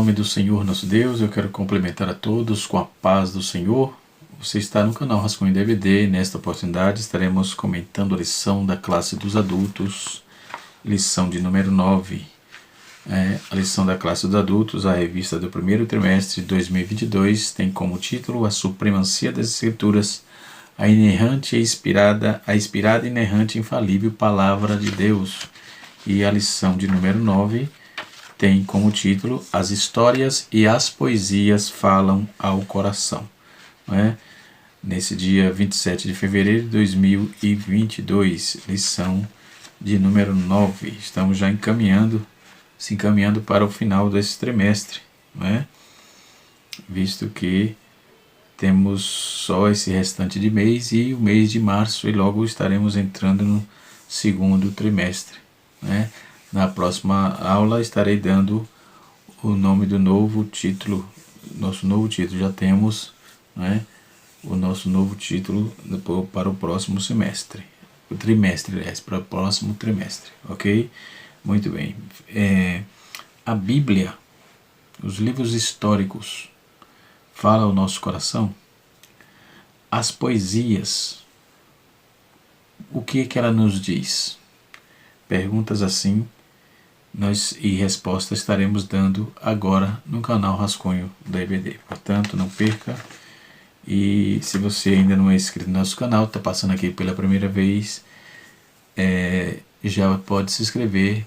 nome do Senhor nosso Deus, eu quero cumprimentar a todos com a paz do Senhor. Você está no canal Rascunho DVD. Nesta oportunidade estaremos comentando a lição da classe dos adultos, lição de número 9. A lição da classe dos adultos, a revista do primeiro trimestre de 2022, tem como título A Supremacia das Escrituras, a inerrante e inspirada, inerrante e infalível Palavra de Deus. E a lição de número 9 tem como título As Histórias e as Poesias Falam ao Coração. Nesse dia 27 de fevereiro de 2022, lição de número 9. Estamos já se encaminhando para o final desse trimestre, visto que temos só esse restante de mês e o mês de março, e logo estaremos entrando no segundo trimestre. Na próxima aula estarei dando o nome do novo título, nosso novo título. Já temos o nosso novo título para o próximo semestre, para o próximo trimestre, ok? Muito bem. A Bíblia, os livros históricos, fala ao nosso coração. As poesias, o que é que ela nos diz? Perguntas assim e respostas estaremos dando agora no canal Rascunho DVD. Portanto, não perca. E se você ainda não é inscrito no nosso canal, está passando aqui pela primeira vez, já pode se inscrever,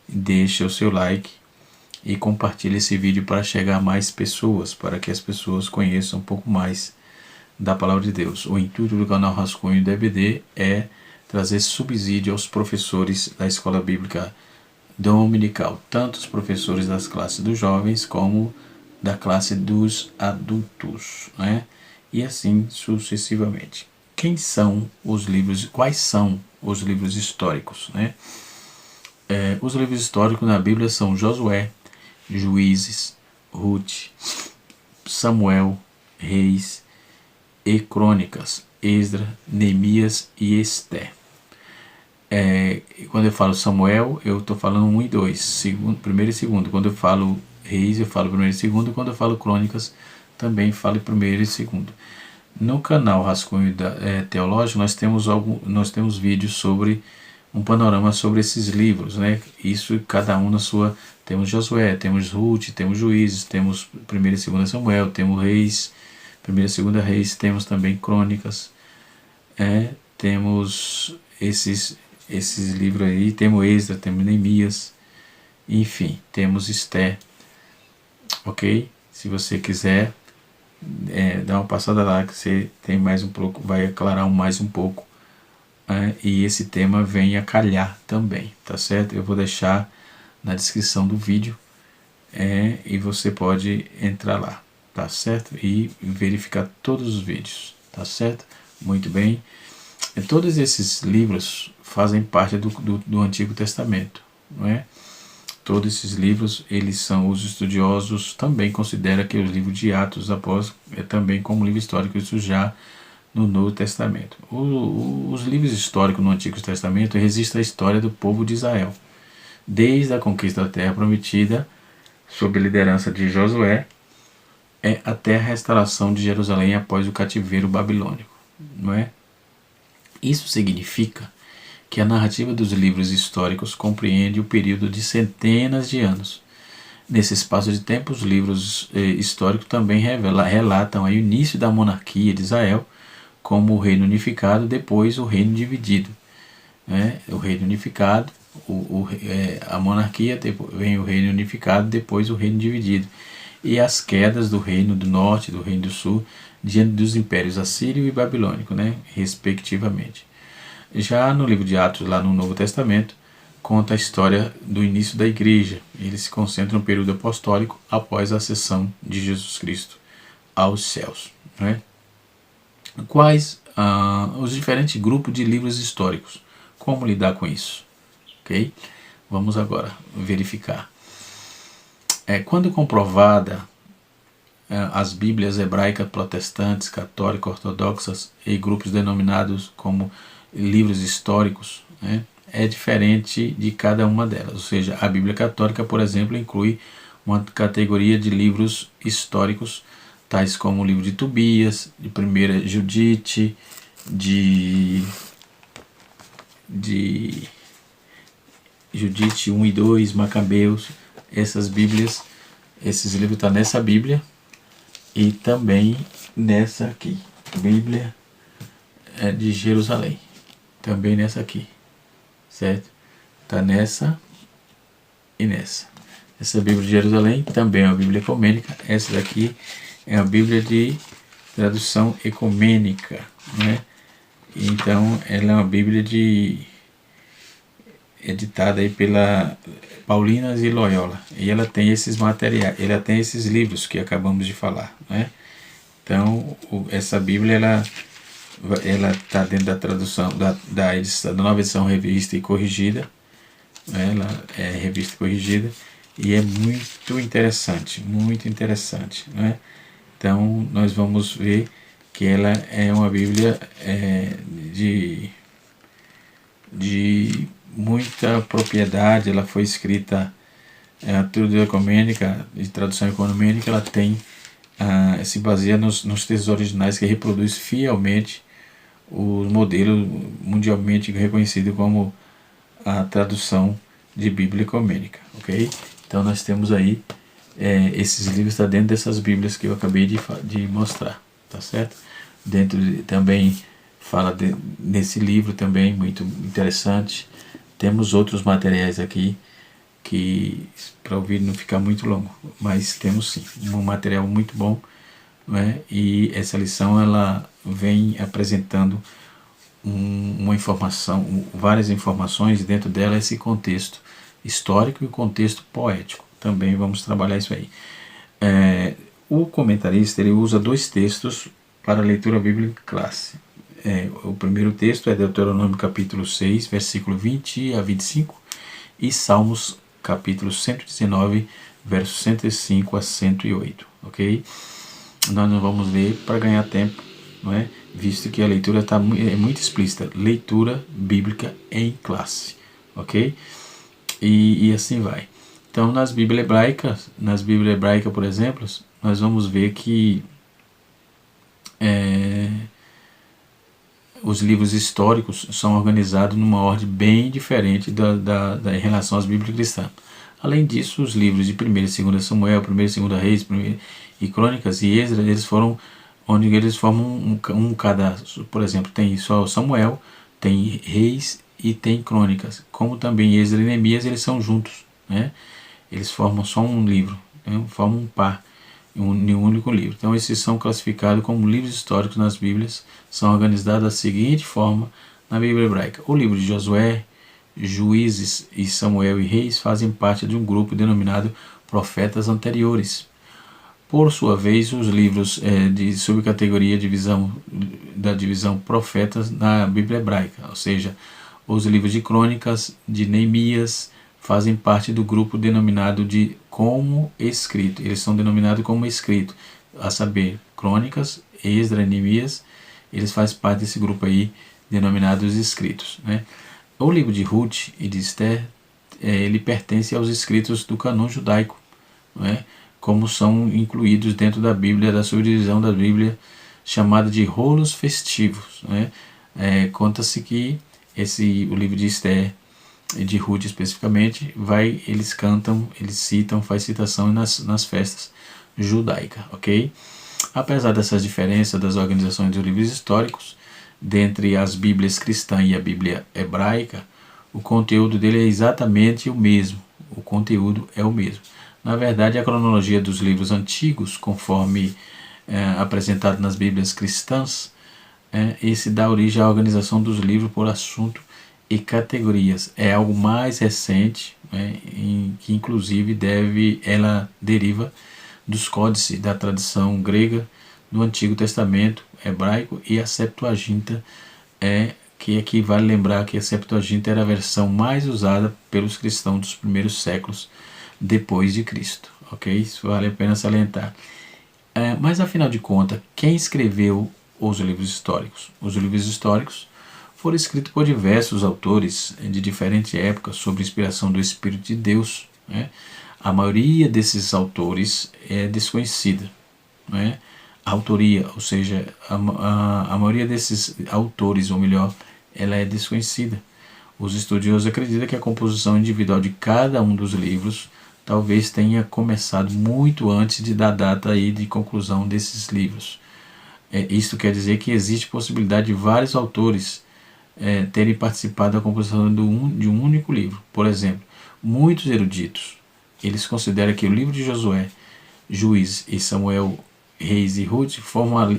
deixa o seu like e compartilhe esse vídeo para chegar a mais pessoas, para que as pessoas conheçam um pouco mais da Palavra de Deus. O intuito do canal Rascunho DVD é trazer subsídio aos professores da Escola Bíblica Dominical, tanto os professores das classes dos jovens como da classe dos adultos, e assim sucessivamente. Quais são os livros históricos? Os livros históricos na Bíblia são Josué, Juízes, Ruth, Samuel, Reis e Crônicas, Esdras, Neemias e Esther. Quando eu falo Samuel, eu estou falando 1 e 2, primeiro e segundo. Quando eu falo Reis, eu falo primeiro e segundo. Quando eu falo Crônicas, também falo primeiro e segundo. No canal Rascunho Teológico, nós temos vídeos sobre um panorama sobre esses livros, Isso, cada um na sua. Temos Josué, temos Ruth, temos Juízes, temos 1 e 2 Samuel, temos Reis, 1 e 2 Reis, temos também Crônicas, temos esses livros aí, temos Esdras, temos Neemias, enfim, temos Esther, ok? Se você quiser, dá uma passada lá que você tem mais um pouco, vai aclarar mais um pouco, e esse tema vem a calhar também, tá certo? Eu vou deixar na descrição do vídeo, e você pode entrar lá, tá certo? E verificar todos os vídeos, tá certo? Muito bem. Todos esses livros fazem parte do Antigo Testamento, Todos esses livros, os estudiosos também consideram que o livro de Atos dos Apóstolos é também como livro histórico, isso já no Novo Testamento. Os livros históricos no Antigo Testamento registram a história do povo de Israel, desde a conquista da Terra Prometida, sob a liderança de Josué, até a restauração de Jerusalém após o cativeiro babilônico, Isso significa que a narrativa dos livros históricos compreende o período de centenas de anos. Nesse espaço de tempo, os livros históricos também relatam o início da monarquia de Israel, como o reino unificado, depois o reino dividido. O reino unificado, a monarquia, depois vem o reino unificado, depois o reino dividido. E as quedas do reino do norte, do reino do sul, diante dos impérios assírio e babilônico, respectivamente. Já no livro de Atos, lá no Novo Testamento, conta a história do início da igreja. Ele se concentra no período apostólico após a ascensão de Jesus Cristo aos céus. Quais os diferentes grupos de livros históricos? Como lidar com isso? Ok? Vamos agora verificar. Quando comprovada, as Bíblias hebraicas protestantes, católicas, ortodoxas e grupos denominados como livros históricos, é diferente de cada uma delas. Ou seja, a Bíblia Católica, por exemplo, inclui uma categoria de livros históricos, tais como o livro de Tobias, de 1 Judite, de Judite 1 e 2, Macabeus, essas Bíblias, esses livros estão nessa Bíblia e também nessa aqui, Bíblia de Jerusalém, também nessa aqui, certo? Está nessa e nessa. Essa Bíblia de Jerusalém também é uma Bíblia ecumênica, essa daqui é a Bíblia de tradução ecumênica, né? Então ela é uma Bíblia editada aí pela Paulinas e Loyola, e ela tem esses materiais, ela tem esses livros que acabamos de falar, né? Então essa Bíblia ela está dentro da tradução da edição, da nova edição revista e corrigida, né? Ela é revista e corrigida e é muito interessante, né? Então nós vamos ver que ela é uma Bíblia de muita propriedade. Ela foi escrita tudo ecumênica, de tradução ecumênica. Ela tem se baseia nos textos originais, que reproduz fielmente o modelo mundialmente reconhecido como a tradução de Bíblia ecumênica, ok? Então nós temos aí esses livros, está dentro dessas Bíblias que eu acabei de mostrar, tá certo? Também fala nesse livro também, muito interessante. Temos outros materiais aqui que, para ouvir não ficar muito longo, mas temos sim um material muito bom, né? E essa lição ela vem apresentando uma informação, várias informações, dentro dela esse contexto histórico e o contexto poético. Também vamos trabalhar isso aí. O comentarista ele usa dois textos para a leitura bíblica classe. O primeiro texto é Deuteronômio capítulo 6, versículo 20 a 25, e Salmos capítulo 119, versos 105 a 108, ok? Nós não vamos ler para ganhar tempo, não é? Visto que a leitura é muito explícita, leitura bíblica em classe, ok? E assim vai. Então nas Bíblias hebraicas, por exemplo, nós vamos ver que os livros históricos são organizados numa ordem bem diferente em relação às Bíblias cristãs. Além disso, os livros de 1 e 2 Samuel, 1 e 2 Reis, e Crônicas e Esdras, eles formam cada, por exemplo, tem só Samuel, tem Reis e tem Crônicas, como também Esdras e Neemias, eles são juntos, né? Eles formam só um livro, né? Formam um par, em um único livro. Então esses são classificados como livros históricos nas Bíblias, são organizados da seguinte forma na Bíblia hebraica. O livro de Josué, Juízes e Samuel e Reis fazem parte de um grupo denominado Profetas Anteriores. Por sua vez, os livros de subcategoria da divisão Profetas na Bíblia hebraica, ou seja, os livros de Crônicas, de Neemias, fazem parte do grupo denominado de como escrito. Eles são denominados como escrito, a saber, Crônicas, Esdras, Neemias, eles fazem parte desse grupo aí denominado os escritos, né? O livro de Ruth e de Esther, ele pertence aos escritos do cânon judaico, né? Como são incluídos dentro da Bíblia, da subdivisão da Bíblia chamada de rolos festivos, né? Conta-se que o livro de Esther e de Ruth especificamente, eles cantam, eles citam, faz citação nas festas judaicas, ok? Apesar dessas diferenças das organizações dos livros históricos, dentre as Bíblias cristãs e a Bíblia hebraica, o conteúdo dele é exatamente o mesmo. O conteúdo é o mesmo. Na verdade, a cronologia dos livros antigos, conforme apresentado nas Bíblias cristãs, esse dá origem à organização dos livros por assunto e categorias. É algo mais recente, que inclusive ela deriva dos códices da tradição grega do Antigo Testamento hebraico e a Septuaginta, que aqui vale lembrar que a Septuaginta era a versão mais usada pelos cristãos dos primeiros séculos depois de Cristo, ok? Isso vale a pena salientar. Mas afinal de contas, quem escreveu os livros históricos? Os livros históricos foram escritos por diversos autores de diferentes épocas sob inspiração do Espírito de Deus, né? A maioria desses autores é desconhecida, não é? A autoria, ou seja, a maioria desses autores, ou melhor, ela é desconhecida. Os estudiosos acreditam que a composição individual de cada um dos livros talvez tenha começado muito antes da data aí de conclusão desses livros. Isto quer dizer que existe possibilidade de vários autores terem participado da composição de um único livro. Por exemplo, muitos eruditos, eles consideram que o livro de Josué, Juízes e Samuel, Reis e Ruth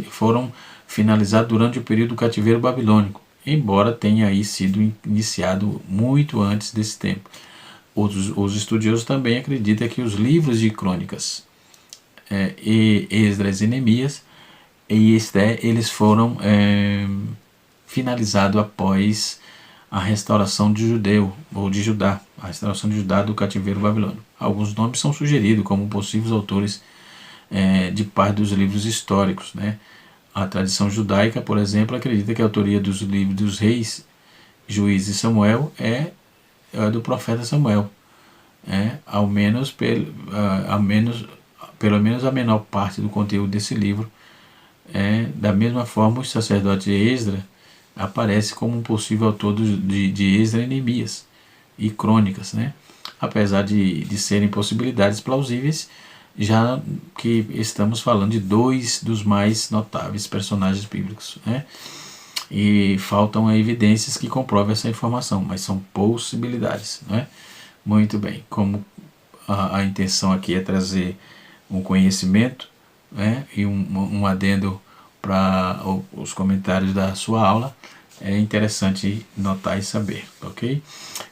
foram finalizados durante o período do cativeiro babilônico, embora tenha aí sido iniciado muito antes desse tempo. Os estudiosos também acreditam que os livros de crônicas, Esdras e Neemias e Esté, eles foram finalizados após a restauração de Judá, a restauração de Judá do cativeiro babilônico. Alguns nomes são sugeridos como possíveis autores de parte dos livros históricos, né? A tradição judaica, por exemplo, acredita que a autoria dos livros dos reis, Juízes e Samuel é do profeta Samuel. Pelo menos a menor parte do conteúdo desse livro. Da mesma forma, o sacerdote Esdra aparece como um possível autor de Esdra e Neemias e Crônicas, né? Apesar de serem possibilidades plausíveis, já que estamos falando de dois dos mais notáveis personagens bíblicos, né? E faltam evidências que comprovem essa informação, mas são possibilidades, né? Muito bem, como a intenção aqui é trazer um conhecimento, né, e um adendo para os comentários da sua aula, é interessante notar e saber, ok?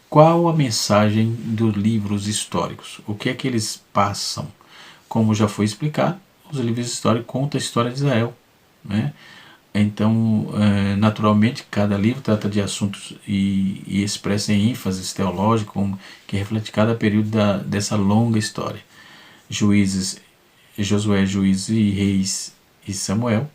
Qual a mensagem dos livros históricos? O que é que eles passam? Como já foi explicado, os livros históricos contam a história de Israel, né? Então, naturalmente, cada livro trata de assuntos e expressa em ênfases teológicas que reflete cada período dessa longa história. Josué, Juízes e Reis e Samuel.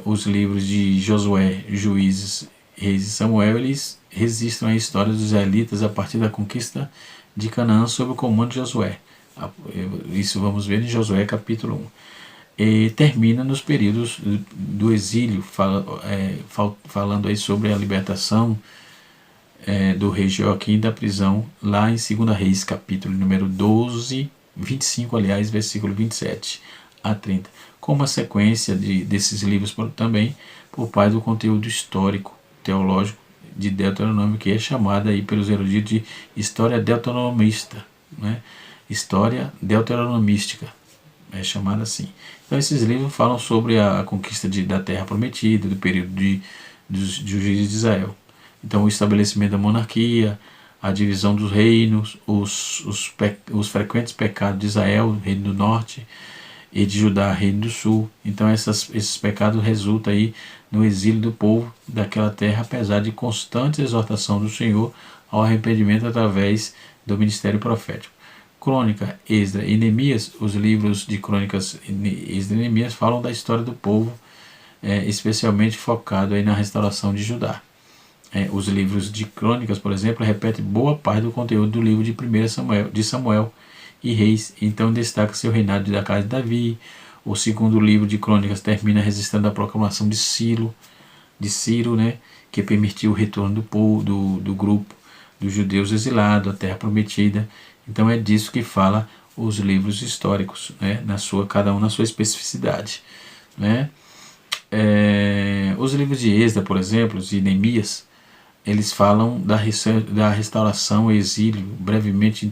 Os livros de Josué, Juízes, Reis e Samuel, eles registram a história dos israelitas a partir da conquista de Canaã sob o comando de Josué. Isso vamos ver em Josué capítulo 1. E termina nos períodos do exílio, falando aí sobre a libertação do rei Joaquim da prisão, lá em 2 Reis, capítulo número 12, 25, aliás, versículo 27 a 30. Com uma sequência desses livros também, por parte do conteúdo histórico, teológico de Deuteronômio, que é chamada aí pelos eruditos de história deuteronomista, né? História deuteronomística, é chamada assim. Então esses livros falam sobre a conquista da terra prometida, do período dos juízes de Israel. Então o estabelecimento da monarquia, a divisão dos reinos, os frequentes pecados de Israel, reino do norte, e de Judá, reino do sul. Então esses pecados resultam aí no exílio do povo daquela terra, apesar de constante exortação do Senhor ao arrependimento através do ministério profético. Crônica, Esdra e Neemias, os livros de Crônicas, Esdra e Neemias falam da história do povo, especialmente focado aí na restauração de Judá. Os livros de Crônicas, por exemplo, repetem boa parte do conteúdo do livro de Samuel e Reis, então destaca seu reinado da casa de Davi. O segundo livro de Crônicas termina registrando a proclamação de Ciro, né, que permitiu o retorno do povo, do grupo dos judeus exilados à terra prometida. Então é disso que fala os livros históricos, né, cada um na sua especificidade, né? Os livros de Esdra, por exemplo, de Neemias, eles falam da restauração e exílio, brevemente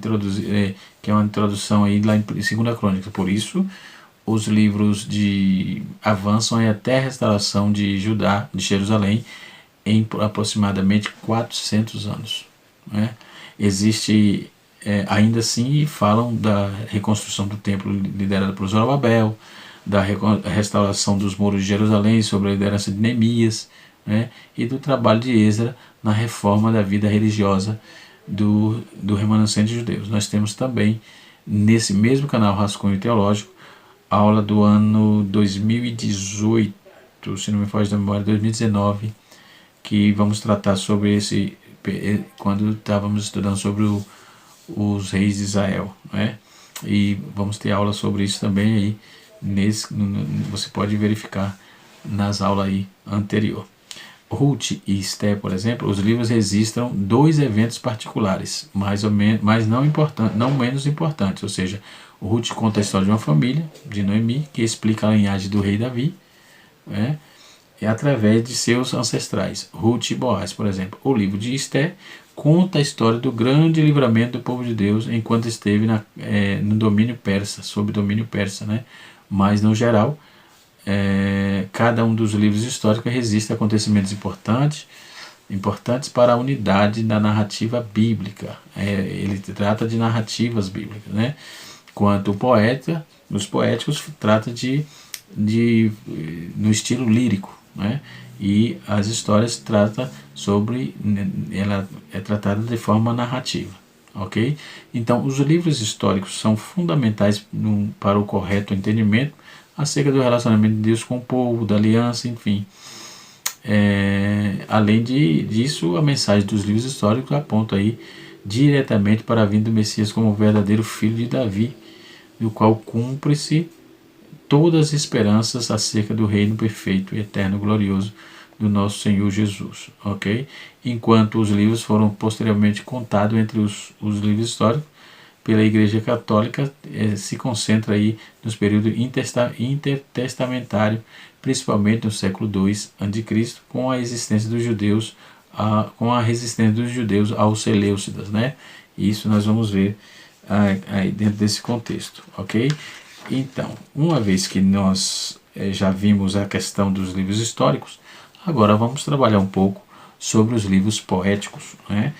que é uma introdução aí lá em 2 Crônicas. Por isso, os livros avançam até a restauração de Judá, de Jerusalém, em aproximadamente 400 anos. Né? Existe, ainda assim, falam da reconstrução do templo liderada por Zorobabel, da restauração dos muros de Jerusalém sob a liderança de Neemias, né? E do trabalho de Esdra na reforma da vida religiosa do remanescente de judeus. Nós temos também, nesse mesmo canal Rascunho Teológico, aula do ano 2018, se não me foge da memória, 2019, que vamos tratar sobre quando estávamos estudando sobre os reis de Israel, né? E vamos ter aula sobre isso também aí, você pode verificar nas aulas aí anterior. Ruth e Esther, por exemplo, os livros registram dois eventos particulares, mais ou menos, mas não menos importantes. Ou seja, o Ruth conta a história de uma família, de Noemi, que explica a linhagem do rei Davi, né? Através de seus ancestrais, Ruth e Boaz, por exemplo. O livro de Esther conta a história do grande livramento do povo de Deus enquanto esteve no domínio persa, sob domínio persa, né? Mas, no geral, cada um dos livros históricos registra acontecimentos importantes para a unidade da narrativa bíblica. Ele trata de narrativas bíblicas, né? Quanto os poéticos trata no estilo lírico, né? E as histórias ela é tratada de forma narrativa, ok? Então, os livros históricos são fundamentais para o correto entendimento acerca do relacionamento de Deus com o povo, da aliança, enfim. Além disso, a mensagem dos livros históricos aponta aí diretamente para a vinda do Messias como o verdadeiro filho de Davi, do qual cumpre-se todas as esperanças acerca do reino perfeito e eterno glorioso do nosso Senhor Jesus, ok? Enquanto os livros foram posteriormente contados entre os livros históricos pela Igreja Católica, se concentra aí nos períodos intertestamentário, principalmente no século II a.C., com a existência dos judeus, com a resistência dos judeus aos seleucidas, né? Isso nós vamos ver aí dentro desse contexto, ok? Então, uma vez que nós já vimos a questão dos livros históricos, agora vamos trabalhar um pouco sobre os livros poéticos, né?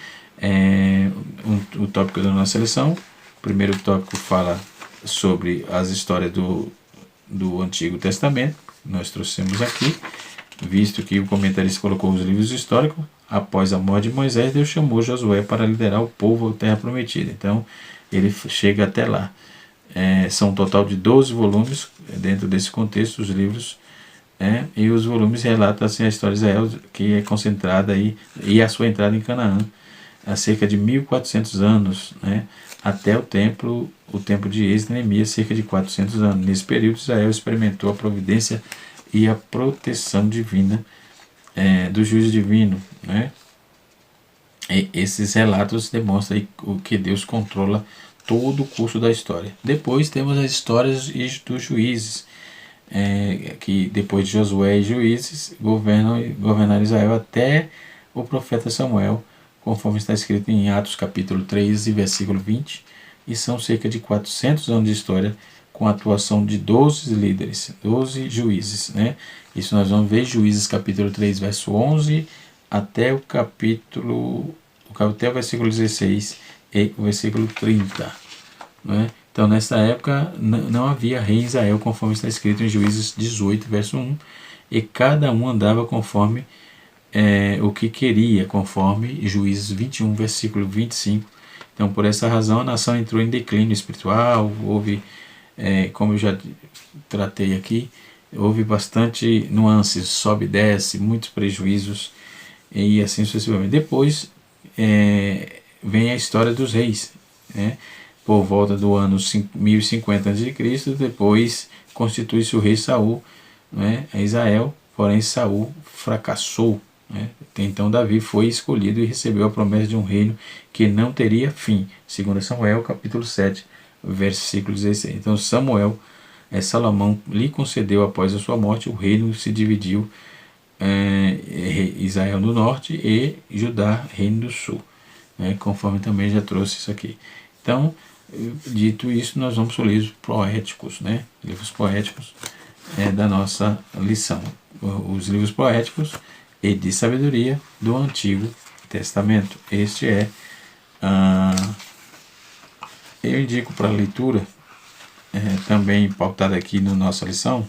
O tópico da nossa lição, o primeiro tópico fala sobre as histórias do Antigo Testamento, nós trouxemos aqui, visto que o comentarista colocou os livros históricos. Após a morte de Moisés, Deus chamou Josué para liderar o povo à terra prometida. Então, ele chega até lá. São um total de 12 volumes dentro desse contexto, os livros, e os volumes relatam assim, a história de Israel, que é concentrada aí, e a sua entrada em Canaã, há cerca de 1400 anos, né, até o tempo de Êxodo e Neemias, cerca de 400 anos. Nesse período, Israel experimentou a providência e a proteção divina, do juízo divino, né? E esses relatos demonstram aí que Deus controla todo o curso da história. Depois temos as histórias dos juízes, que depois de Josué e Juízes governaram Israel até o profeta Samuel, conforme está escrito em Atos capítulo 3 e versículo 20, e são cerca de 400 anos de história com a atuação de 12 líderes, 12 juízes, né? Isso nós vamos ver Juízes capítulo 3, verso 11 até o versículo 16 e o versículo 30, né? Então, nessa época, não havia rei em Israel, conforme está escrito em Juízes 18, verso 1, e cada um andava conforme o que queria, conforme Juízes 21, versículo 25. Então, por essa razão, a nação entrou em declínio espiritual, houve, como eu já tratei aqui, houve bastante nuances, sobe e desce, muitos prejuízos, e assim sucessivamente. Depois vem a história dos reis, né? Por volta do ano 1050 a.C., depois constitui-se o rei Saul, né, a Israel, porém Saul fracassou, né? Então Davi foi escolhido e recebeu a promessa de um reino que não teria fim, segundo Samuel capítulo 7, versículo 16. Então Salomão lhe concedeu após a sua morte, o reino se dividiu, Israel no norte e Judá, reino do sul, né, conforme também já trouxe isso aqui. Então, dito isso, nós vamos para os livros poéticos, né? Livros poéticos da nossa lição. Os livros poéticos e de sabedoria do Antigo Testamento. Este eu indico para leitura, também pautado aqui na nossa lição,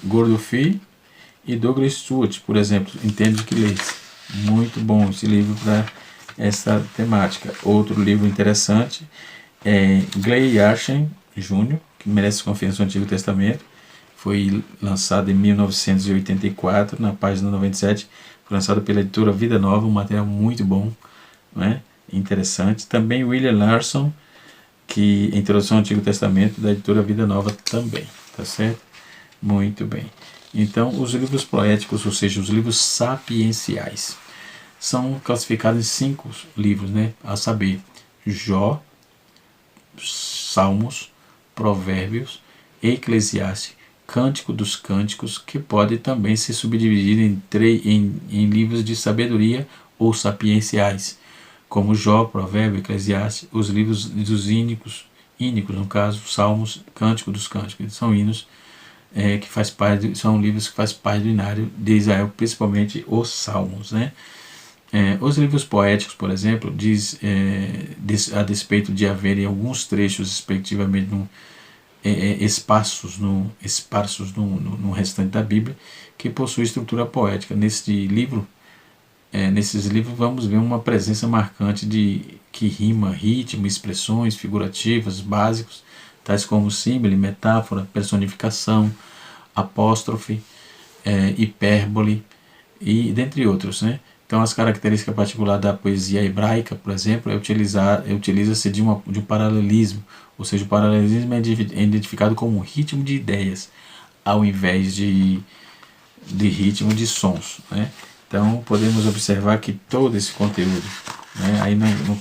Gurdjieff e Douglas Stuart, por exemplo, Entende que Lês. Muito bom esse livro para essa temática. Outro livro interessante é Gley Yarchen Jr., que merece confiança no Antigo Testamento. Foi lançado em 1984, na página 97. Foi lançado pela editora Vida Nova, um material muito bom, né? Interessante. Também William Larson, que Introdução ao Antigo Testamento, da editora Vida Nova também, tá certo? Muito bem. Então, os livros poéticos, ou seja, os livros sapienciais, são classificados em 5 livros, né? A saber, Jó, Salmos, Provérbios, Eclesiastes, Cântico dos Cânticos, que pode também ser subdividido em livros de sabedoria ou sapienciais, como Jó, Provérbio, Eclesiastes, os livros dos ínicos, no caso, Salmos, Cântico dos Cânticos, são hinos que faz parte, são livros que faz parte do inário de Israel, principalmente os Salmos, né? Os livros poéticos, por exemplo, a despeito de haverem alguns trechos, respectivamente, esparsos no restante da Bíblia, que possui estrutura poética. Nesses livros vamos ver uma presença marcante que rima ritmo, expressões figurativas básicos, tais como símbolo, metáfora, personificação, apóstrofe, hipérbole e dentre outros, né? Então, as características particulares da poesia hebraica, por exemplo, utiliza-se de um paralelismo, ou seja, o paralelismo é identificado como um ritmo de ideias, ao invés de ritmo de sons, né? Então, podemos observar que todo esse conteúdo, né? Aí no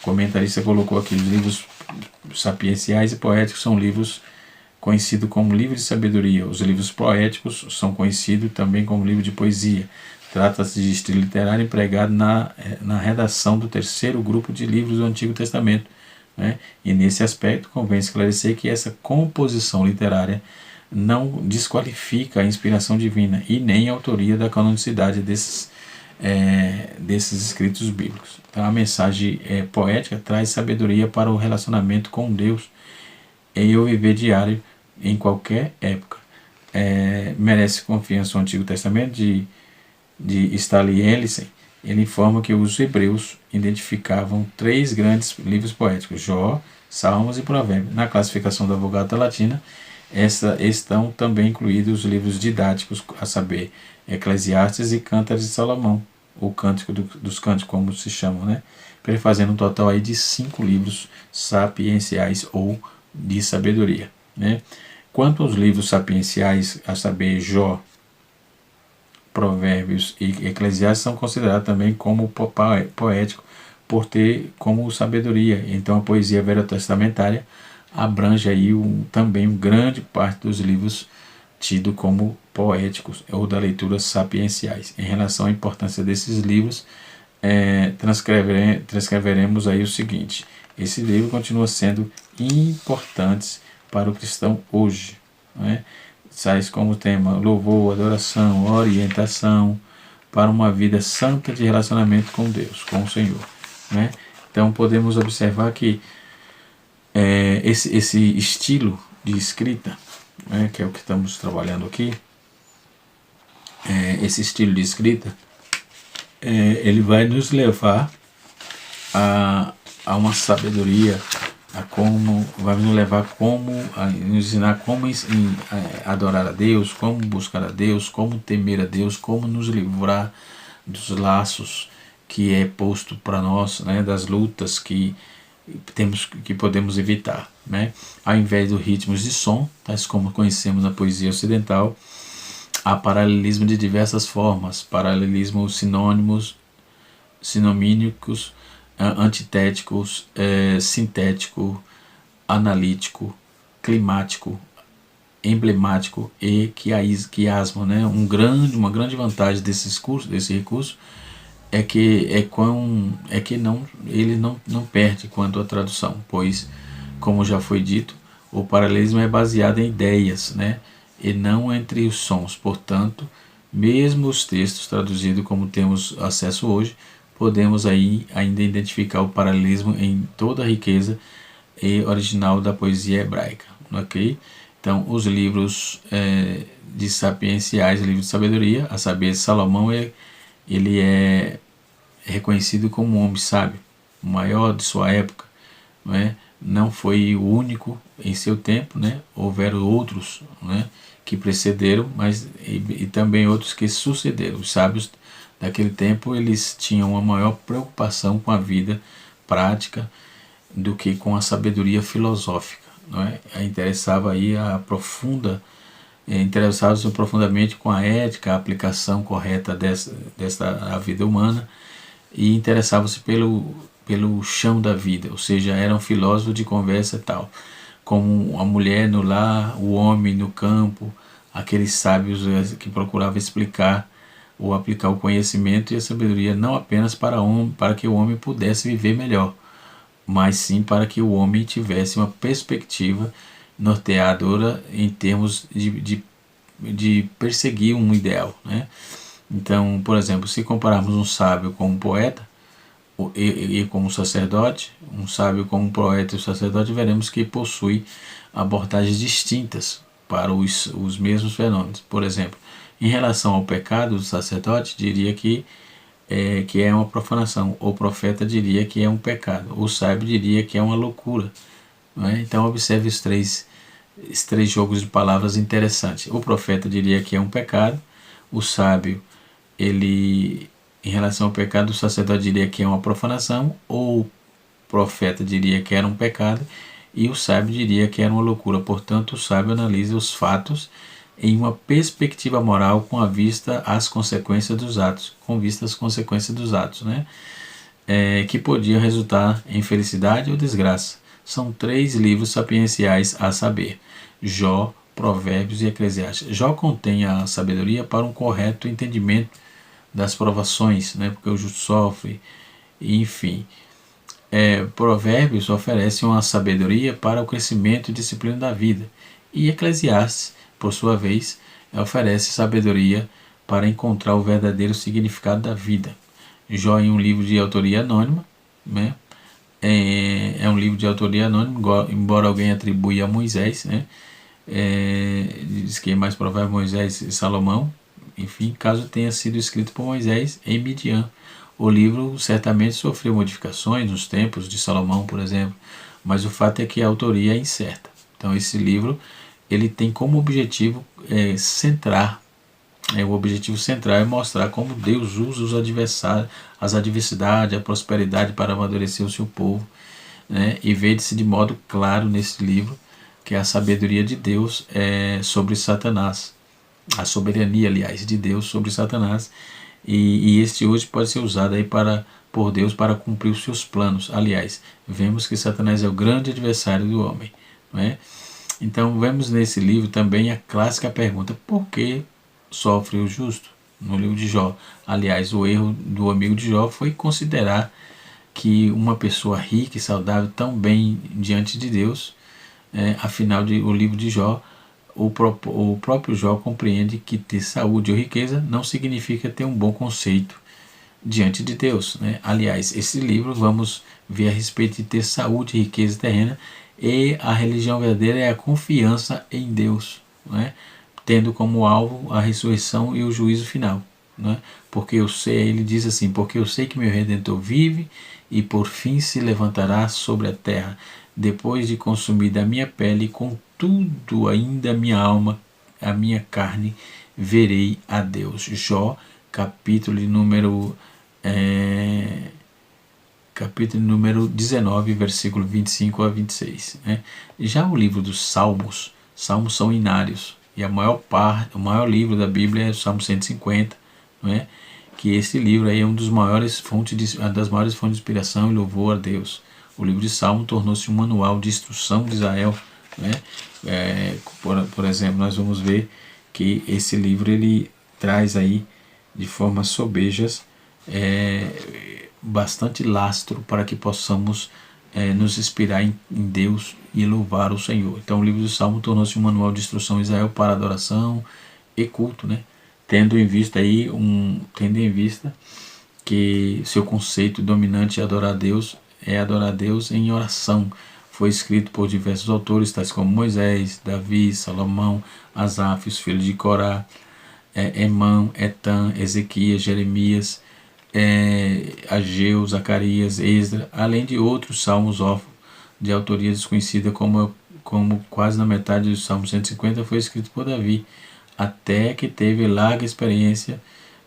comentarista colocou aqui, os livros sapienciais e poéticos são livros conhecidos como livros de sabedoria. Os livros poéticos são conhecidos também como livro de poesia. Trata-se de estilo literário empregado na redação do terceiro grupo de livros do Antigo Testamento, né? E nesse aspecto convém esclarecer que essa composição literária não desqualifica a inspiração divina e nem a autoria da canonicidade desses escritos bíblicos. Então, a mensagem poética traz sabedoria para o relacionamento com Deus e o viver diário em qualquer época. Merece confiança o Antigo Testamento de Stanley Ellison. Ele informa que os hebreus identificavam 3 grandes livros poéticos: Jó, Salmos e Provérbios. Na classificação da Vulgata Latina, estão também incluídos os livros didáticos, a saber, Eclesiastes e Cântaros de Salomão, o Cântico dos Cânticos, como se chamam, né? Fazendo um total aí de 5 livros sapienciais ou de sabedoria, né? Quanto aos livros sapienciais, a saber, Jó, Provérbios e Eclesiastes, são considerados também como poético por ter como sabedoria. Então, a poesia veterotestamentária abrange aí também grande parte dos livros tidos como poéticos ou da leitura sapienciais. Em relação à importância desses livros, transcreveremos aí o seguinte: esse livro continua sendo importante para o cristão hoje, né? Tais como tema louvor, adoração, orientação para uma vida santa de relacionamento com Deus, com o Senhor, né? Então podemos observar que esse estilo de escrita, né, que é o que estamos trabalhando aqui, esse estilo de escrita, ele vai nos levar a uma sabedoria, vai nos levar a nos ensinar como adorar a Deus, como buscar a Deus, como temer a Deus, como nos livrar dos laços que é posto para nós, né, das lutas que podemos evitar, né? Ao invés dos ritmos de som, tais como conhecemos na poesia ocidental, há paralelismo de diversas formas: paralelismo sinonímicos, antitéticos, sintético, analítico, climático, emblemático e quiasmo, né? Uma grande vantagem desse recurso é que ele não perde quanto à tradução, pois, como já foi dito, o paralelismo é baseado em ideias, né, e não entre os sons. Portanto, mesmo os textos traduzidos como temos acesso hoje, podemos aí ainda identificar o paralelismo em toda a riqueza original da poesia hebraica, ok? Então, os livros de sapienciais, livros de sabedoria, a saber, Salomão ele é reconhecido como um homem sábio, o maior de sua época, não é? Não foi o único em seu tempo, né? Houveram outros, né, que precederam, mas e também outros que sucederam. Os sábios daquele tempo, eles tinham uma maior preocupação com a vida prática do que com a sabedoria filosófica, não é? Interessava aí interessavam-se profundamente com a ética, a aplicação correta desta vida humana, e interessavam-se pelo chão da vida, ou seja, eram filósofos de conversa e tal, como a mulher no lar, o homem no campo, aqueles sábios que procuravam explicar ou aplicar o conhecimento e a sabedoria não apenas para que o homem pudesse viver melhor, mas sim para que o homem tivesse uma perspectiva norteadora em termos de perseguir um ideal, né? Então, por exemplo, se compararmos um sábio com um poeta e com um sacerdote, um sábio com um poeta e um sacerdote, veremos que possui abordagens distintas para os mesmos fenômenos. Por exemplo, em relação ao pecado, o sacerdote diria que é uma profanação, o profeta diria que é um pecado, o sábio diria que é uma loucura, não é? Então observe esses três jogos de palavras interessantes. O profeta diria que é um pecado, o sábio, em relação ao pecado, o sacerdote diria que é uma profanação, ou o profeta diria que era um pecado, e o sábio diria que era uma loucura. Portanto, o sábio analisa os fatos em uma perspectiva moral com vista às consequências dos atos, né? Que podiam resultar em felicidade ou desgraça. São 3 livros sapienciais a saber: Jó, Provérbios e Eclesiastes. Jó contém a sabedoria para um correto entendimento das provações, né? Porque o justo sofre, enfim. Provérbios oferece uma sabedoria para o crescimento e disciplina da vida, e Eclesiastes, por sua vez, oferece sabedoria para encontrar o verdadeiro significado da vida. Jó, em um livro de autoria anônima, né? É um livro de autoria anônima, embora alguém atribui a Moisés, né? Diz que é mais provável Moisés e Salomão, enfim, caso tenha sido escrito por Moisés em Midian. O livro certamente sofreu modificações nos tempos de Salomão, por exemplo, mas o fato é que a autoria é incerta. Então esse livro ele tem como objetivo centrar, o objetivo central é mostrar como Deus usa as adversidades, a prosperidade para amadurecer o seu povo, né? E vê-se de modo claro nesse livro que a sabedoria de Deus sobre Satanás, a soberania, aliás, de Deus sobre Satanás, e este hoje pode ser usado aí por Deus para cumprir os seus planos. Aliás, vemos que Satanás é o grande adversário do homem, não é? Então vemos nesse livro também a clássica pergunta: por que sofre o justo? No livro de Jó. Aliás, o erro do amigo de Jó foi considerar que uma pessoa rica e saudável tão bem diante de Deus, afinal o livro de Jó, o próprio Jó compreende que ter saúde ou riqueza não significa ter um bom conceito diante de Deus, né? Aliás, esse livro vamos ver a respeito de ter saúde e riqueza terrena, e a religião verdadeira é a confiança em Deus, né? Tendo como alvo a ressurreição e o juízo final, né? Porque eu sei, ele diz assim: porque eu sei que meu Redentor vive e por fim se levantará sobre a terra, depois de consumir da minha pele, contudo ainda minha alma, a minha carne, verei a Deus. Jó, capítulo número 19, versículo 25 a 26. Né? Já o livro dos Salmos são inários, e o maior livro da Bíblia é o Salmo 150, não é? Que esse livro aí é uma das maiores fontes de inspiração e louvor a Deus. O livro de Salmo tornou-se um manual de instrução de Israel, né? Por exemplo, nós vamos ver que esse livro ele traz aí de forma sobejas bastante lastro para que possamos nos inspirar em Deus e louvar o Senhor. Então o livro do Salmo tornou-se um manual de instrução de Israel para adoração e culto, né? Tendo em vista que seu conceito dominante é adorar a Deus em oração. Foi escrito por diversos autores, tais como Moisés, Davi, Salomão, Asaf, os filhos de Corá, Emã, Etan, Ezequias, Jeremias, Ageu, Zacarias, Esdra, além de outros salmos de autoria desconhecida, como quase na metade do Salmo 150 foi escrito por Davi, até que teve larga experiência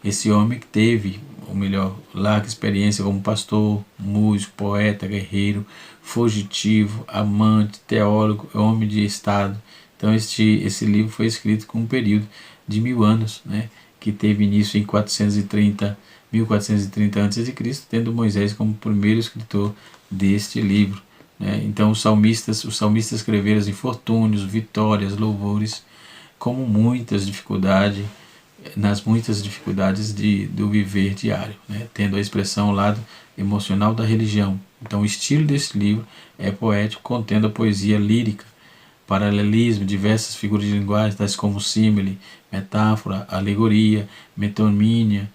Esse homem que teve, ou melhor, larga experiência como pastor, músico, poeta, guerreiro, fugitivo, amante, teólogo, homem de Estado. Então esse livro foi escrito com um período de 1000 anos, né, que teve início em 1430 a.C., tendo Moisés como primeiro escritor deste livro. Né? Então os salmistas escreveram os infortúnios, vitórias, louvores, como nas muitas dificuldades do viver diário, né? Tendo a expressão ao lado emocional da religião. Então o estilo desse livro é poético, contendo a poesia lírica, paralelismo, diversas figuras de linguagem, tais como símile, metáfora, alegoria, metonímia,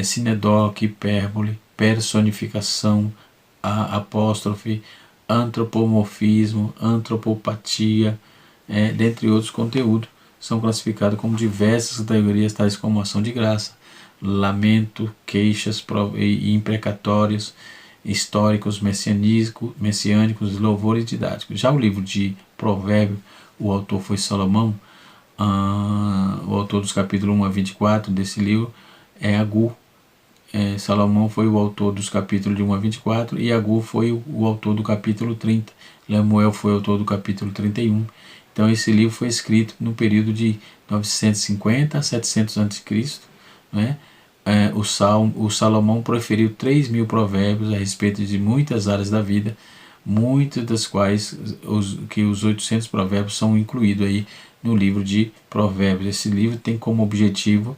sinedoque, hipérbole, personificação, apóstrofe, antropomorfismo, antropopatia, dentre outros conteúdos. São classificados como diversas categorias, tais como ação de graça, lamento, queixas e imprecatórios, históricos, messiânicos, louvores didáticos. Já o livro de Provérbios, o autor foi Salomão, o autor dos capítulos 1 a 24 desse livro é Agur. Salomão foi o autor dos capítulos de 1 a 24 e Agur foi o autor do capítulo 30. Lemuel foi o autor do capítulo 31. Então esse livro foi escrito no período de 950 a 700 a.C., né? O Salomão proferiu 3.000 provérbios a respeito de muitas áreas da vida, muitas das quais os 800 provérbios são incluídos aí no livro de Provérbios. Esse livro tem como objetivo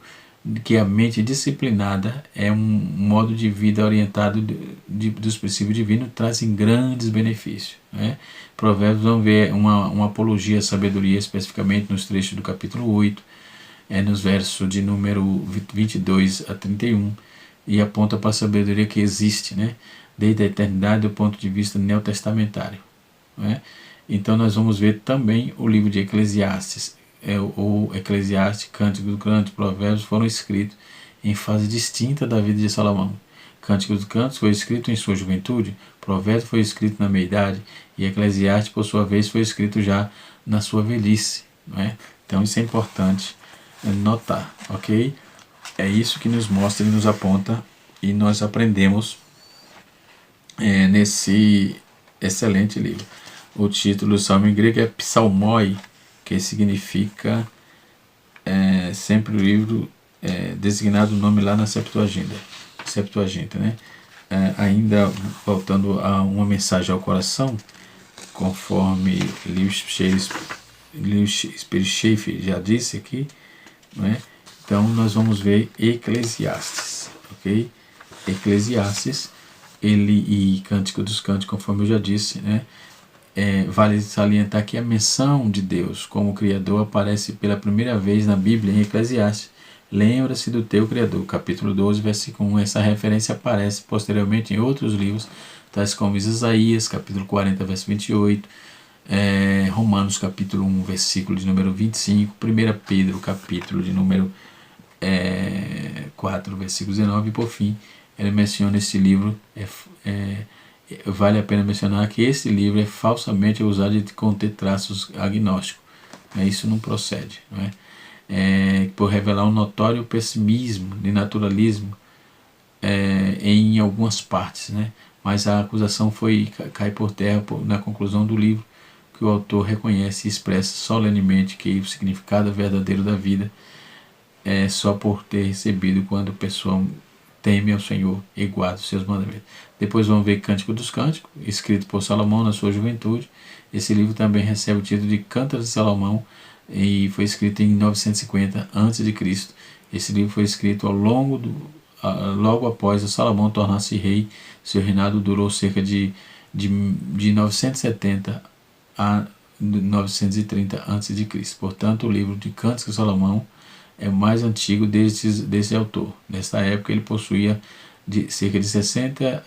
que a mente disciplinada é um modo de vida orientado dos princípios divinos, trazem grandes benefícios. Né? Provérbios, vamos ver uma apologia à sabedoria, especificamente nos trechos do capítulo 8, nos versos de número 22 a 31, e aponta para a sabedoria que existe, né? Desde a eternidade do ponto de vista neotestamentário. Né? Então nós vamos ver também o livro de Eclesiastes. O Eclesiastes, Cântico do Cântico, Provérbios foram escritos em fase distinta da vida de Salomão. Cântico dos Cânticos foi escrito em sua juventude, Provérbios foi escrito na meia-idade e Eclesiastes, por sua vez, foi escrito já na sua velhice. Né? Então isso é importante notar, ok? É isso que nos mostra e nos aponta e nós aprendemos nesse excelente livro. O título do salmo em grego é Psalmoi, que significa sempre o livro designado o nome lá na Septuaginta, né? Ainda voltando a uma mensagem ao coração, conforme Lewis Sperry já disse aqui, né? Então nós vamos ver Eclesiastes, ok? Eclesiastes, e Cântico dos Cânticos, conforme eu já disse, né? Vale salientar que a menção de Deus como Criador aparece pela primeira vez na Bíblia em Eclesiastes. Lembra-se do teu Criador, capítulo 12, versículo 1. Essa referência aparece posteriormente em outros livros, tais como Isaías, capítulo 40, verso 28, Romanos, capítulo 1, versículo de número 25, 1 Pedro, capítulo de número 4, versículo 19, e por fim, ele menciona esse livro, vale a pena mencionar que esse livro é falsamente usado de conter traços agnósticos. Isso não procede, não é? Por revelar um notório pessimismo de naturalismo em algumas partes, né? Mas a acusação cai por terra na conclusão do livro, que o autor reconhece e expressa solenemente que o significado verdadeiro da vida é só por ter recebido quando a pessoa teme ao Senhor e guarda os seus mandamentos. Depois vamos ver Cântico dos Cânticos, escrito por Salomão na sua juventude. Esse livro também recebe o título de Cantos de Salomão e foi escrito em 950 a.C. Esse livro foi escrito logo após o Salomão tornar-se rei. Seu reinado durou cerca de 970 a 930 a.C. Portanto, o livro de Cânticos de Salomão é o mais antigo desse autor. Nesta época ele possuía cerca de 60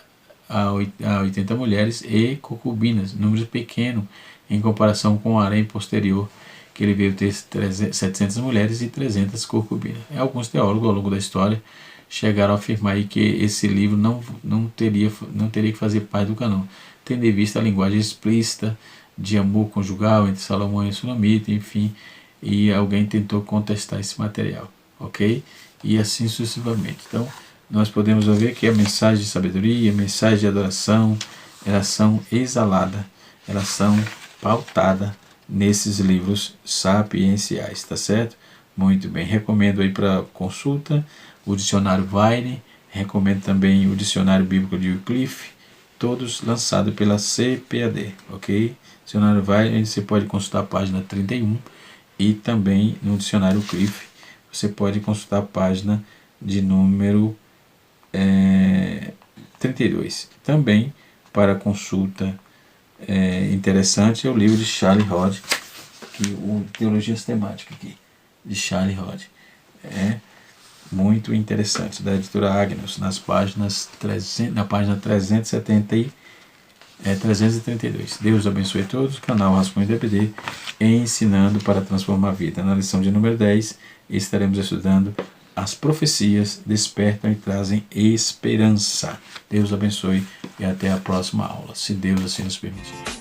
a 80 mulheres e concubinas, números pequenos em comparação com o harém posterior, que ele veio ter 700 mulheres e 300 concubinas. Alguns teólogos ao longo da história chegaram a afirmar aí que esse livro não teria que fazer parte do canão, tendo em vista a linguagem explícita de amor conjugal entre Salomão e a Sunamita, enfim, e alguém tentou contestar esse material, ok? E assim sucessivamente. Então, nós podemos ver que a mensagem de sabedoria, a mensagem de adoração, elas são exaladas, elas são pautadas nesses livros sapienciais, tá certo? Muito bem, recomendo aí para consulta o dicionário Vine, recomendo também o dicionário bíblico de Wycliffe, todos lançados pela CPAD, ok? Dicionário Vine, você pode consultar a página 31 e também no dicionário Wycliffe você pode consultar a página de número 32. Também para consulta interessante é o livro de Charles Hodge, o Teologia Sistemática aqui, de Charles Hodge. É muito interessante, da editora Agnus, na página 332. Deus abençoe a todos. Canal Rascunho DPD, ensinando para transformar a vida. Na lição de número 10, estaremos estudando as profecias despertam e trazem esperança. Deus abençoe e até a próxima aula, se Deus assim nos permitir.